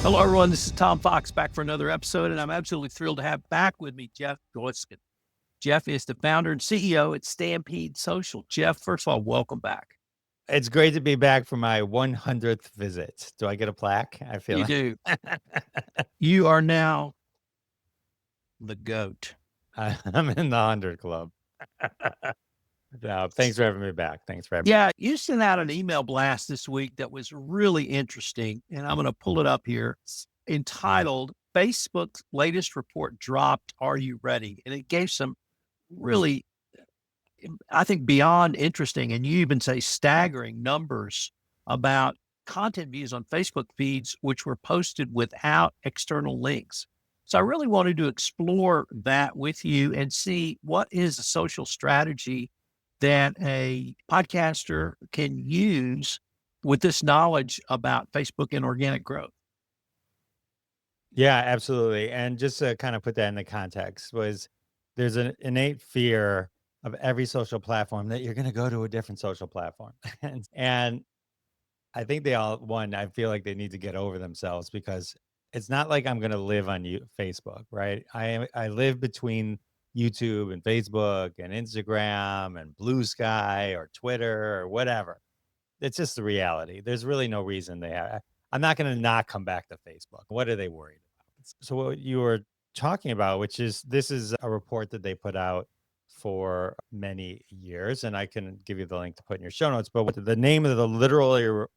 Hello, everyone. This is Tom Fox back for another episode, and I'm absolutely thrilled to have back with me Jeff Dwoskin. Jeff is the founder and CEO at Stampede Social. Jeff, first of all, welcome back. It's great to be back for my 100th visit. Do I get a plaque? I feel You like do. You are now the GOAT. I'm in the 100 club. No, thanks for having me back. Thanks for having me. Yeah, you sent out an email blast this week that was really interesting, and I'm going to pull it up here. It's entitled Facebook's latest report dropped. Are you ready? And it gave some really, I think, beyond interesting, and you even say staggering numbers about content views on Facebook feeds, which were posted without external links. So I really wanted to explore that with you and see what is a social strategy that a podcaster can use with this knowledge about Facebook and organic growth. Yeah, absolutely. And just to kind of put that into context, there's an innate fear of every social platform that you're going to go to a different social platform. and I think I feel like they need to get over themselves because it's not like I'm going to live on Facebook, right? I live between YouTube and Facebook and Instagram and Blue Sky or Twitter or whatever. It's just the reality. There's really no reason I'm not going to not come back to Facebook. What are they worried about? So what you were talking about, this is a report that they put out for many years, and I can give you the link to put in your show notes. But what the name of the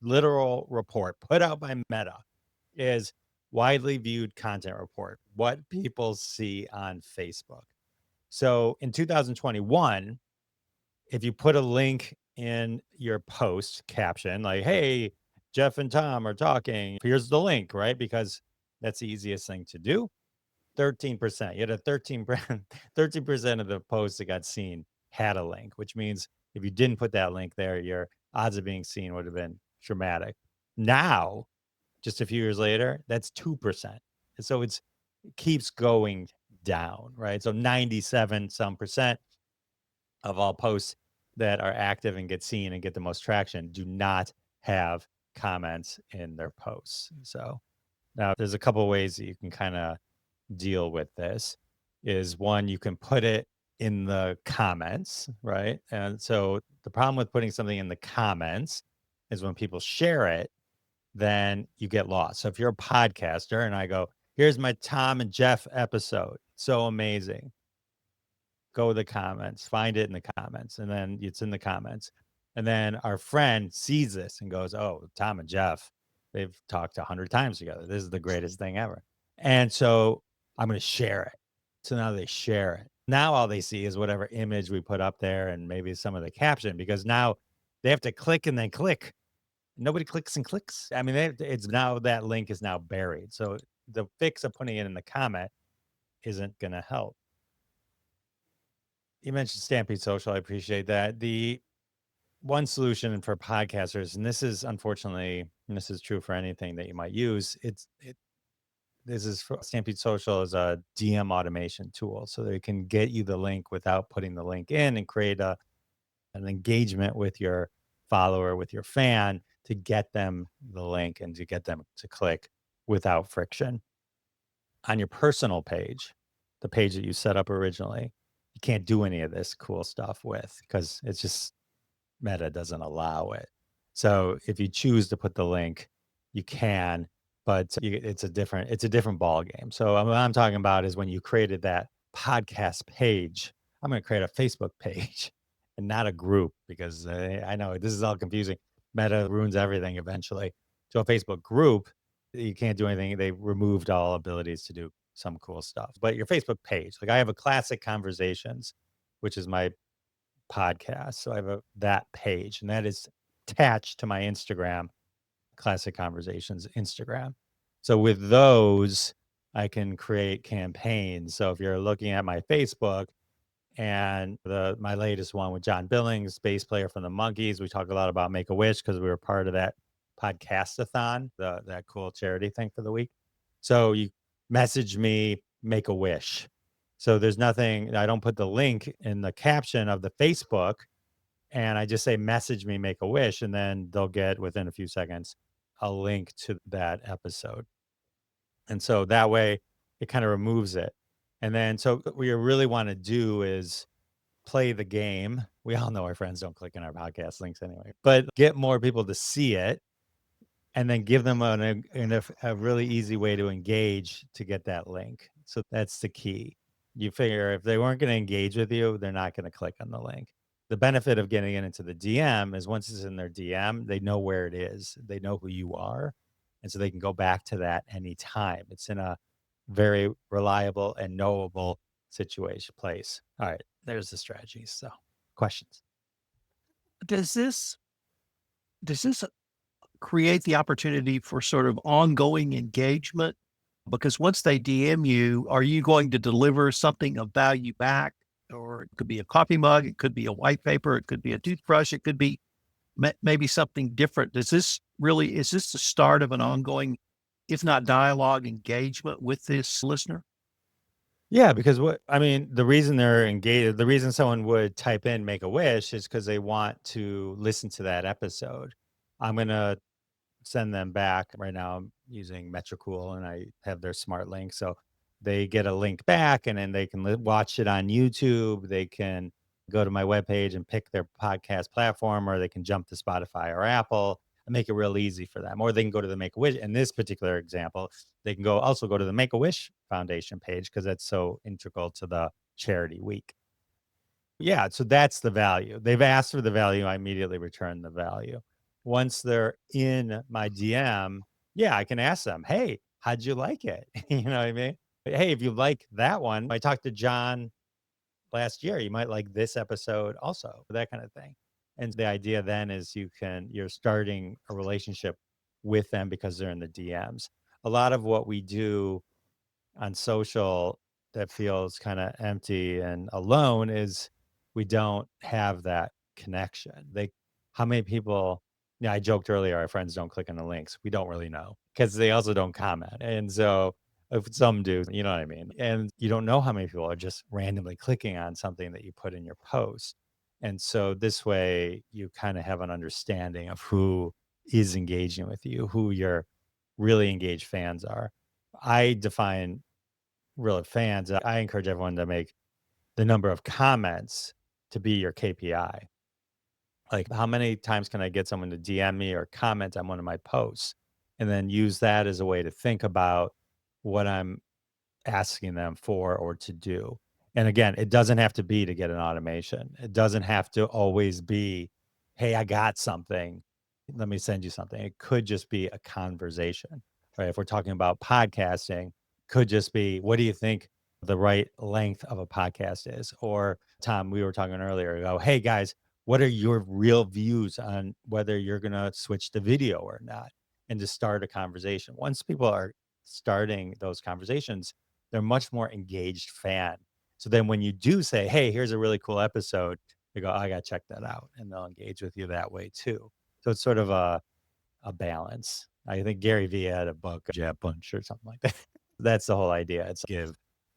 literal report put out by Meta is widely viewed content report, what people see on Facebook. So in 2021, if you put a link in your post caption, like, hey, Jeff and Tom are talking, here's the link, right? Because that's the easiest thing to do. 13%. You had a 13% of the posts that got seen had a link, which means if you didn't put that link there, your odds of being seen would have been dramatic. Now, just a few years later, that's 2%. So it keeps going down, right? So 97 some percent of all posts that are active and get seen and get the most traction do not have comments in their posts. So now there's a couple of ways that you can kind of deal with this. Is one, you can put it in the comments, right? And so the problem with putting something in the comments is when people share it, then you get lost. So if you're a podcaster and I go, here's my Tom and Jeff episode, so amazing, go to the comments, find it in the comments, and then it's in the comments. And then our friend sees this and goes, oh, Tom and Jeff, they've talked 100 times together. This is the greatest thing ever. And so I'm going to share it. So now they share it. Now all they see is whatever image we put up there and maybe some of the caption, because now they have to click and then click. Nobody clicks and clicks. I mean, it's now that link is now buried. So the fix of putting it in the comment isn't going to help. You mentioned Stampede Social. I appreciate that. The one solution for podcasters, and this is unfortunately, and this is true for anything that you might use, this is for Stampede Social is a DM automation tool. So they can get you the link without putting the link in and create an engagement with your follower, with your fan, to get them the link and to get them to click without friction. On your personal page, the page that you set up originally, you can't do any of this cool stuff with because it's just Meta doesn't allow it. So if you choose to put the link, you can, but it's a different ball game. So what I'm talking about is when you created that podcast page, I'm going to create a Facebook page and not a group, because I know this is all confusing. Meta ruins everything eventually. So a Facebook group, you can't do anything. They removed all abilities to do some cool stuff. But your Facebook page, like I have a Classic Conversations, which is my podcast. So I have that page, and that is attached to my Instagram, Classic Conversations Instagram. So with those, I can create campaigns. So if you're looking at my Facebook and my latest one with John Billings, bass player from the Monkees, we talked a lot about Make-A-Wish because we were part of that podcastathon, that cool charity thing for the week. So you message me, Make-A-Wish. So there's nothing, I don't put the link in the caption of the Facebook, and I just say, message me, Make-A-Wish, and then they'll get within a few seconds a link to that episode. And so that way it kind of removes it. And then, so what you really want to do is play the game. We all know our friends don't click on our podcast links anyway, but get more people to see it and then give them a really easy way to engage to get that link. So that's the key. You figure if they weren't going to engage with you, they're not going to click on the link. The benefit of getting it into the DM is once it's in their DM, they know where it is. They know who you are. And so they can go back to that anytime. It's in a very reliable and knowable place. All right, there's the strategies. So questions. Does this create the opportunity for sort of ongoing engagement? Because once they DM you, are you going to deliver something of value back? Or it could be a coffee mug, it could be a white paper, it could be a toothbrush, it could be maybe something different. Is this the start of an ongoing, if not dialogue, engagement with this listener? Yeah, because the reason they're engaged, the reason someone would type in make a wish is because they want to listen to that episode. I'm going to send them back. Right now I'm using Metricool and I have their smart link. So they get a link back and then they can watch it on YouTube. They can go to my webpage and pick their podcast platform, or they can jump to Spotify or Apple and make it real easy for them. Or they can go to the Make a Wish. In this particular example, they can also go to the Make a Wish Foundation page because that's so integral to the charity week. Yeah, so that's the value. They've asked for the value, I immediately return the value. Once they're in my DM, yeah, I can ask them, "Hey, how'd you like it?" You know what I mean? "Hey, if you like that one, I talked to John last year, you might like this episode also," that kind of thing. And the idea then is you're starting a relationship with them because they're in the DMs. A lot of what we do on social that feels kind of empty and alone is we don't have that connection. How many people, yeah, I joked earlier, our friends don't click on the links. We don't really know because they also don't comment. And so if some do, you know what I mean? And you don't know how many people are just randomly clicking on something that you put in your post. And so this way you kind of have an understanding of who is engaging with you, who your really engaged fans are. I define real fans. I encourage everyone to make the number of comments to be your KPI. Like, how many times can I get someone to DM me or comment on one of my posts? And then use that as a way to think about what I'm asking them for or to do. And again, it doesn't have to be to get an automation. It doesn't have to always be, "Hey, I got something. Let me send you something." It could just be a conversation, right? If we're talking about podcasting, could just be, "What do you think the right length of a podcast is?" Or Tom, we were talking earlier, go, "Hey guys, what are your real views on whether you're going to switch to video or not?" And to start a conversation. Once people are starting those conversations, they're much more engaged fan. So then when you do say, "Hey, here's a really cool episode," they go, "I got to check that out." And they'll engage with you that way too. So it's sort of a balance. I think Gary Vee had a book, Jab Punch or something like that. That's the whole idea. It's give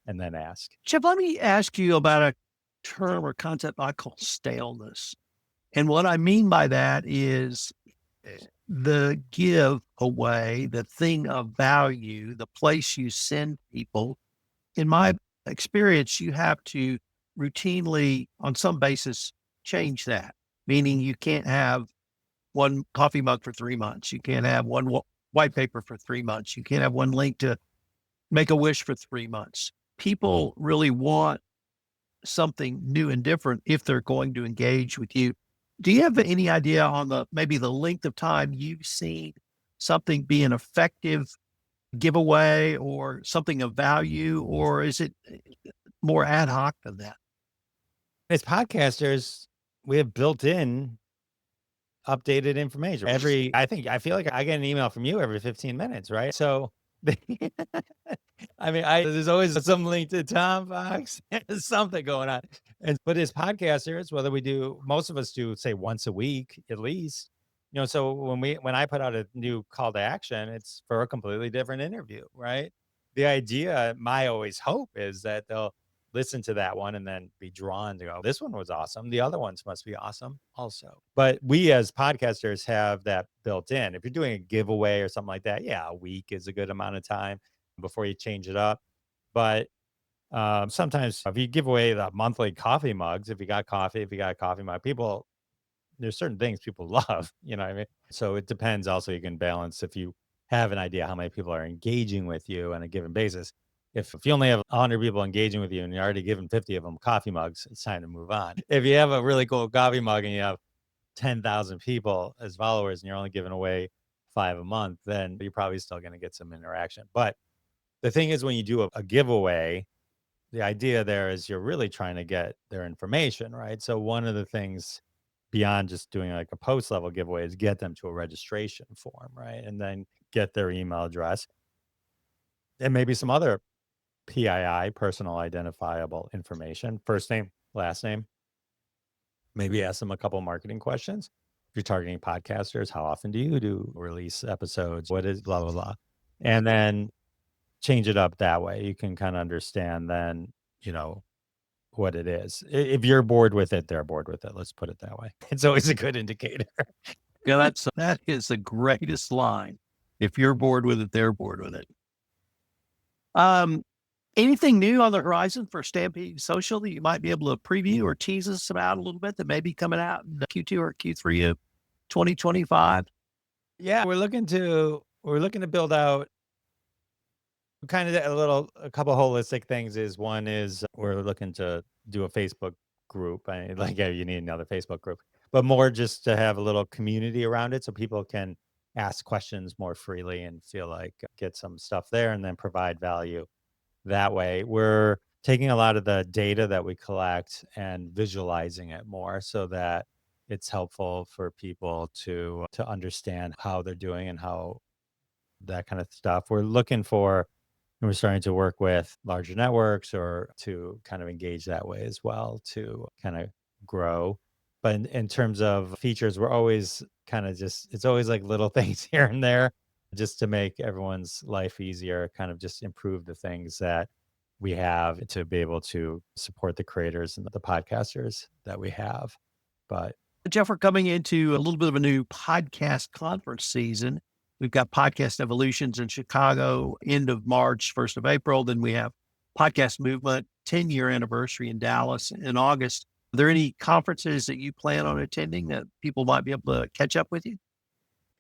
and then ask. Jeff, let me ask you about a term or concept I call staleness. And what I mean by that is the give away, the thing of value, the place you send people. In my experience, you have to routinely, on some basis, change that, meaning you can't have one coffee mug for 3 months. You can't have one white paper for 3 months. You can't have one link to make a wish for 3 months. People really want something new and different if they're going to engage with you. Do you have any idea on maybe the length of time you've seen something be an effective giveaway or something of value, or is it more ad hoc than that? As podcasters, we have built in updated information. I feel like I get an email from you every 15 minutes, right? So there's always some link to Tom Fox, something going on. But as podcasters, whether most of us do say once a week at least, so when I put out a new call to action, it's for a completely different interview, right? The idea, my always hope is that they'll listen to that one and then be drawn to go, "This one was awesome. The other ones must be awesome also." But we as podcasters have that built in. If you're doing a giveaway or something like that, yeah, a week is a good amount of time. before you change it up. But sometimes if you give away the monthly coffee mugs, if you got coffee, if you got a coffee mug, people, there's certain things people love, you know what I mean? So it depends also, you can balance if you have an idea how many people are engaging with you on a given basis. If you only have 100 people engaging with you and you're already giving 50 of them coffee mugs, it's time to move on. If you have a really cool coffee mug and you have 10,000 people as followers and you're only giving away 5 a month, then you're probably still going to get some interaction. But the thing is, when you do a giveaway, the idea there is you're really trying to get their information, right? So one of the things beyond just doing like a post level giveaway is get them to a registration form, right? And then get their email address and maybe some other PII, personal identifiable information, first name, last name. Maybe ask them a couple marketing questions. If you're targeting podcasters, how often do you do release episodes? What is blah, blah, blah. And then change it up that way. You can kind of understand then, you know, what it is. If you're bored with it, they're bored with it. Let's put it that way. It's always a good indicator. Yeah, that is the greatest line. If you're bored with it, they're bored with it. Anything new on the horizon for Stampede Social that you might be able to preview or tease us about a little bit that may be coming out in Q2 or Q3 of 2025? Yeah, we're looking to build out kind of a couple holistic things. Is one is we're looking to do a Facebook group. Like, yeah, you need another Facebook group, but more just to have a little community around it so people can ask questions more freely and feel like get some stuff there and then provide value that way. We're taking a lot of the data that we collect and visualizing it more so that it's helpful for people to understand how they're doing and how that kind of stuff. We're starting to work with larger networks or to kind of engage that way as well to kind of grow. But in terms of features, we're always kind of it's always like little things here and there just to make everyone's life easier, kind of just improve the things that we have to be able to support the creators and the podcasters that we have. But Jeff, we're coming into a little bit of a new podcast conference season. We've got Podcast Evolutions in Chicago, end of March, 1st of April. Then we have Podcast Movement, 10-year anniversary in Dallas in August. Are there any conferences that you plan on attending that people might be able to catch up with you?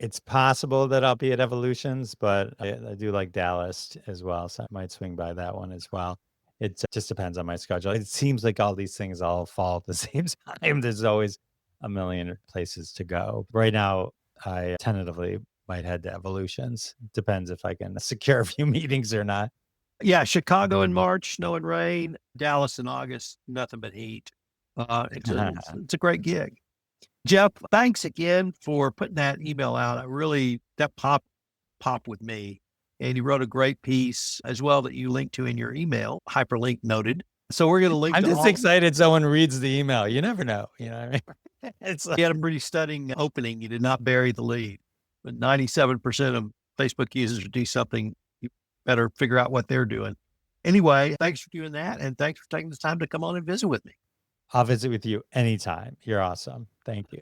it's possible that I'll be at Evolutions, but I do like Dallas as well, so I might swing by that one as well. It just depends on my schedule. It seems like all these things all fall at the same time. There's always a million places to go. Right now, I tentatively might head to Evolutions. Depends if I can secure a few meetings or not. Yeah, Chicago in March, snow and rain. Dallas in August, nothing but heat. It's a great gig. Jeff, thanks again for putting that email out. That popped with me. And you wrote a great piece as well that you linked to in your email, hyperlink noted. So we're going to link I'm to just all. excited someone reads the email. You never know. You know what I mean? It's like, You had a pretty stunning opening. You did not bury the lead, but 97% of Facebook users do something. You better figure out what they're doing. Anyway, thanks for doing that. And thanks for taking the time to come on and visit with me. I'll visit with you anytime. You're awesome. Thank you.